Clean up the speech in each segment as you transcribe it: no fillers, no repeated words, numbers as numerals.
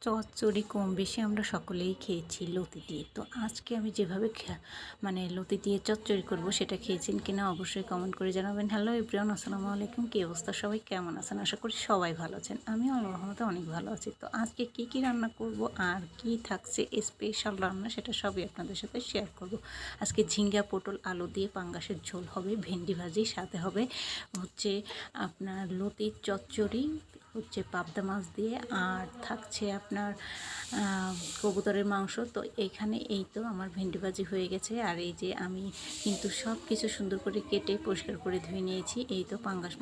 চচ্চড়ি কম বেশি আমরা সকলেই খেয়েছি লতি দিয়ে। তো আজকে আমি যেভাবে মানে লতি দিয়ে চচ্চড়ি করব সেটা খেয়েছেন কিনা অবশ্যই কমেন্ট করে জানাবেন। হ্যালো এভরিওয়ান, আসসালামু আলাইকুম। কী অবস্থা, সবাই কেমন আছেন? আশা করি সবাই ভালো আছেন। আমি আল্লাহর রহমতে অনেক ভালো আছি। তো আজকে কি রান্না করব আর কি থাকছে স্পেশাল রান্না সেটা সবই আপনাদের সাথে শেয়ার করব। আজকে ঝিঙ্গা, পটল, আলু দিয়ে পাঙ্গাসের ঝোল হবে, ভেন্ডি ভাজি, সাথে হবে হচ্ছে আপনার লতির চচ্চড়ি, হচ্ছে পাবদা মাছ দিয়ে, আর থাকছে আপনার কবুতরের মাংস। তো এইখানে এই তো আমার ভেন্ডি ভাজি হয়ে গেছে। আর এই যে আমি কিন্তু সব কিছু সুন্দর করে কেটে পরিষ্কার করে ধুয়ে নিয়েছি। এই তো পাঙ্গাস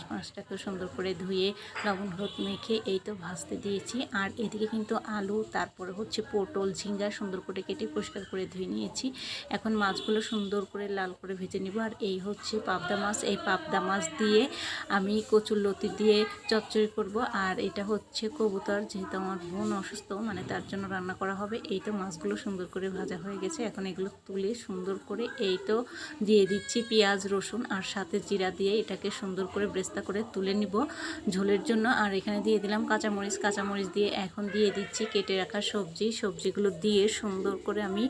মাছটাকে সুন্দর করে ধুয়ে লবণ হলুদ মেখে এই তো ভাজতে দিয়েছি। আর এদিকে কিন্তু আলু, তারপরে হচ্ছে পটল, ঝিঙ্গা সুন্দর করে কেটে পরিষ্কার করে ধুয়ে নিয়েছি। এখন মাছগুলো সুন্দর করে লাল করে ভেজে নিব। আর এই হচ্ছে পাবদা মাছ। এই পাবদা মাছ দিয়ে আমি কচুর লতি দিয়ে চচ্চড়ি করব। আর এটা হচ্ছে কবুতর, যেহেতু আমার বোন অসুস্থ, মানে তার জন্য রান্না করা হবে। এই তো মাছগুলো সুন্দর করে ভাজা হয়ে গেছে। এখন এগুলো তুলে সুন্দর করে এই তো দিয়ে দিচ্ছি পেঁয়াজ, রসুন আর সাথে জিরা দিয়ে এটাকে সুন্দর করে ব্রেস্তা করে তুলে নিব ঝোলের জন্য। আর এখানে দিয়ে দিলাম কাঁচামরিচ দিয়ে এখন দিয়ে দিচ্ছি কেটে রাখা সবজিগুলো দিয়ে সুন্দর করে আমি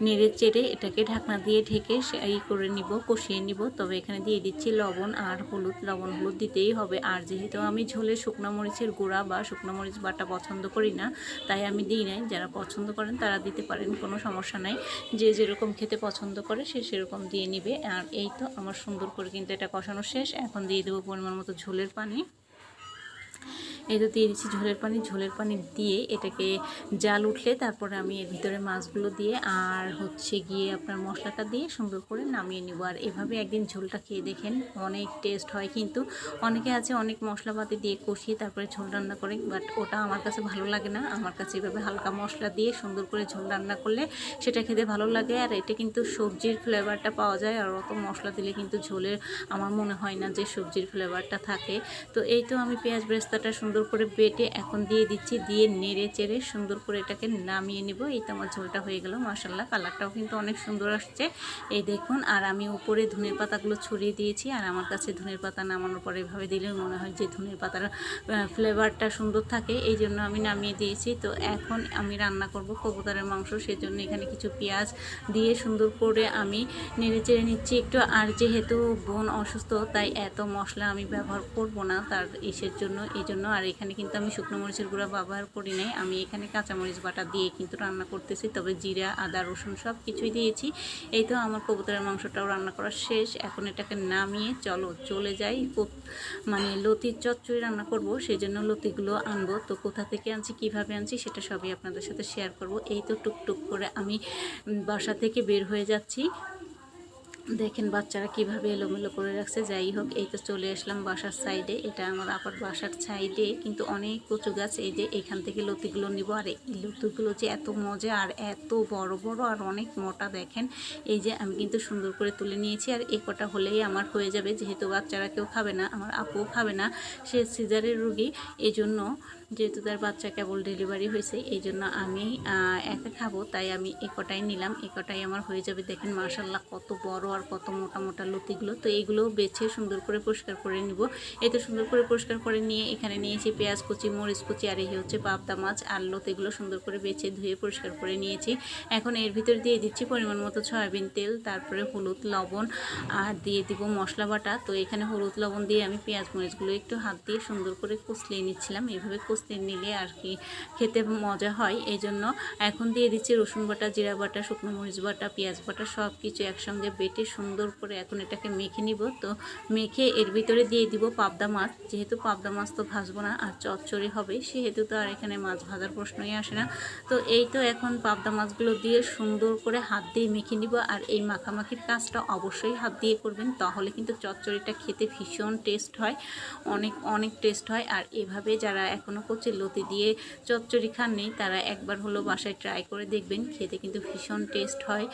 নেড়ে চেড়ে এটাকে ঢাকনা দিয়ে ঢেকে এই করে নিব, কষিয়ে নিব। তবে এখানে দিয়ে দিচ্ছি লবণ আর হলুদ। লবণ হলুদ দিতেই হবে। আর যেহেতু আমি ঝোলে শুকনো মরিচের গুঁড়া বা শুকনো মরিচ বাটা পছন্দ করি না, তাই আমি দিই নাই। যারা পছন্দ করেন তারা দিতে পারেন, কোনো সমস্যা নাই। যে যেরকম খেতে পছন্দ করে সে সেরকম দিয়ে নিবে। আর এই তো আমার সুন্দর করে কিন্তু এটা কষানো শেষ। এখন দিয়ে দেবো পরিমাণ মতো ঝোলের পানি। এই তো দিয়ে দিচ্ছি ঝোলের পানি দিয়ে এটাকে জাল উঠলে তারপরে আমি এর ভিতরে মাছগুলো দিয়ে আর হচ্ছে গিয়ে আপনার মশলাটা দিয়ে সুন্দর করে নামিয়ে নিব। আর এভাবে একদিন ঝোলটা খেয়ে দেখেন, অনেক টেস্ট হয়। কিন্তু অনেকে আছে অনেক মশলাপাতি দিয়ে কষিয়ে তারপরে ঝোল রান্না করে, বাট ওটা আমার কাছে ভালো লাগে না। আমার কাছে এভাবে হালকা মশলা দিয়ে সুন্দর করে ঝোল রান্না করলে সেটা খেতে ভালো লাগে। আর এটা কিন্তু সবজির ফ্লেভারটা পাওয়া যায়। আর অত মশলা দিলে কিন্তু ঝোলের আমার মনে হয় না যে সবজির ফ্লেভারটা থাকে। তো এই তো আমি পেঁয়াজ বেরেস্তাটা সুন্দর করে বেটে এখন দিয়ে দিচ্ছি, দিয়ে নেড়ে চেড়ে সুন্দর করে এটাকে নামিয়ে নিব। এই তো আমার ঝোলটা হয়ে গেল। মাশাআল্লাহ, কালারটাও কিন্তু অনেক সুন্দর আসছে, এই দেখুন। আর আমি উপরে ধনের পাতাগুলো ছড়িয়ে দিয়েছি। আর আমার কাছে ধনের পাতা নামানোর পরে এভাবে দিলে মনে হয় যে ধনের পাতার ফ্লেভারটা সুন্দর থাকে, এই জন্য আমি নামিয়ে দিয়েছি। তো এখন আমি রান্না করব কবুতরের মাংস, সেজন্য এখানে কিছু পেঁয়াজ দিয়ে সুন্দর করে আমি নেড়ে চেড়ে নিচ্ছি একটু। আর যেহেতু বোন অসুস্থ, তাই এত মশলা আমি ব্যবহার করব না তার জন্য, এই জন্য। আর এখানে কিন্তু আমি শুকনো মরিচের গুঁড়া ব্যবহার করি নাই, আমি এখানে কাঁচামরিচ বাটা দিয়ে কিন্তু রান্না করতেছি। তবে জিরা, আদা, রসুন সব কিছুই দিয়েছি। এই তো আমার কবুতরের মাংসটাও রান্না করা শেষ। এখন এটাকে নামিয়ে চলে যাই, মানে লতির চচ্চড়ি রান্না করব, সেই জন্য লতিগুলো আনবো। তো কোথা থেকে আনছি, কিভাবে আনছি সেটা সবই আপনাদের সাথে শেয়ার করব। এই তো টুকটুক করে আমি বাসা থেকে বের হয়ে যাচ্ছি। দেখেন বাচ্চারা কিভাবে এলোমেলো করে রাখছে। যাই হোক, এই তো চলে আসলাম বাসার সাইডে। এটা আমার আপার বাসার সাইডে কিন্তু অনেক কচু গাছ। এই যে এখান থেকে লতিগুলো নিব। আর এই লতিগুলো যে এত মজা আর এত বড় বড় আর অনেক মোটা, দেখেন। এই যে আমি কিন্তু সুন্দর করে তুলে নিয়েছি। আর এ কটা হলেই আমার হয়ে যাবে, যেহেতু বাচ্চারা কেউ খাবে না, আমার আপুও খাবে না, সে সিজারের রুগী। এই জন্য, যেহেতু তার বাচ্চা কেবল ডেলিভারি হয়েছে, এই জন্য আমি একা খাবো, তাই আমি এ কটাই নিলাম। এ কটাই আমার হয়ে যাবে। দেখেন মাশাআল্লাহ কত বড় আর কত মোটা মোটা লতিগুলো। তো এইগুলোও বেছে সুন্দর করে পরিষ্কার করে নিব। এই তো সুন্দর করে পরিষ্কার করে নিয়ে এখানে নিয়েছি পেঁয়াজ কুচি, মরিচ কুচি, আর এই হচ্ছে পাবদা মাছ আর লতিগুলো সুন্দর করে বেছে ধুয়ে পরিষ্কার করে নিয়েছি। এখন এর ভিতর দিয়ে দিচ্ছি পরিমাণ মতো সয়াবিন তেল, তারপরে হলুদ, লবণ, আর দিয়ে দিব মশলা বাটা। তো এখানে হলুদ লবণ দিয়ে আমি পেঁয়াজ মরিচগুলো একটু হাত দিয়ে সুন্দর করে কষলিয়ে নিচ্ছিলাম। এইভাবে কষলিয়ে নিলে আর কি খেতে মজা হয়, এই জন্য। এখন দিয়ে দিচ্ছি রসুন বাটা, জিরা বাটা, শুকনো মরিচ বাটা, পেঁয়াজ বাটা, সব কিছু একসঙ্গে বেটে সুন্দর করে এখন এটাকে মেখে নিব। তো মেখে এর ভিতরে দিয়ে দিব পাবদা মাছ। যেহেতু পাবদা মাছ তো ভাজবো না, আর চচ্চড়ি হবে, সেহেতু তো আর এখানে মাছ ভাজার প্রশ্নই আসে না। তো এই তো এখন পাবদা মাছগুলো দিয়ে সুন্দর করে হাত দিয়ে মেখে নিব। আর এই মাখামাখির কাজটা অবশ্যই হাত দিয়ে করবেন, তাহলে কিন্তু চচ্চড়িটা খেতে ভীষণ টেস্ট হয়, অনেক অনেক টেস্ট হয়। আর এভাবে যারা এখনও কচি লতি দিয়ে চচ্চড়ি খাননি, তারা একবার হলো বাসায় ট্রাই করে দেখবেন, খেতে কিন্তু ভীষণ টেস্ট হয়।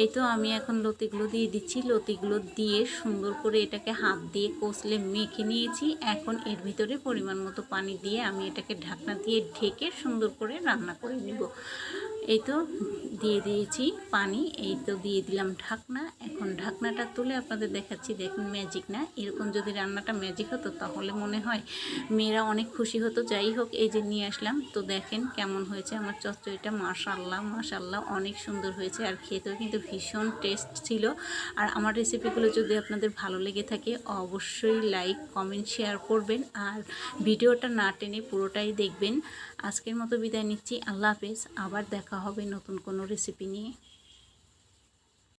এই তো আমি এখন লতিগুলো দিয়ে দিচ্ছি। লতিগুলো দিয়ে সুন্দর করে এটাকে হাত দিয়ে কষলে মেখে নিয়েছি। এখন এর ভিতরে পরিমাণ মতো পানি দিয়ে আমি এটাকে ঢাকনা দিয়ে ঢেকে সুন্দর করে রান্না করে নিব। এই তো দিয়ে দিয়েছি পানি, এই তো দিয়ে দিলাম ঢাকনা। এখন ঢাকনাটা তুলে আপনাদের দেখাচ্ছি, দেখুন ম্যাজিক না? এরকম যদি রান্নাটা ম্যাজিক হতো তাহলে মনে হয় মেয়েরা অনেক খুশি হতো। যাই হোক, এই যে নিয়ে আসলাম, তো দেখেন কেমন হয়েছে আমার চচ্চড়িটা। মাশাআল্লাহ মাশাআল্লাহ অনেক সুন্দর হয়েছে, আর খেতেও কিন্তু ভীষণ টেস্ট ছিল। আর আমার রেসিপিগুলো যদি আপনাদের ভালো লেগে থাকে অবশ্যই লাইক কমেন্ট শেয়ার করবেন, আর ভিডিওটা না টেনে পুরোটাই দেখবেন। আজকের মতো বিদায় নিচ্ছি, আল্লাহ হাফেজ। আবার দেখা হবে নতুন কোনো রেসিপি নিয়ে।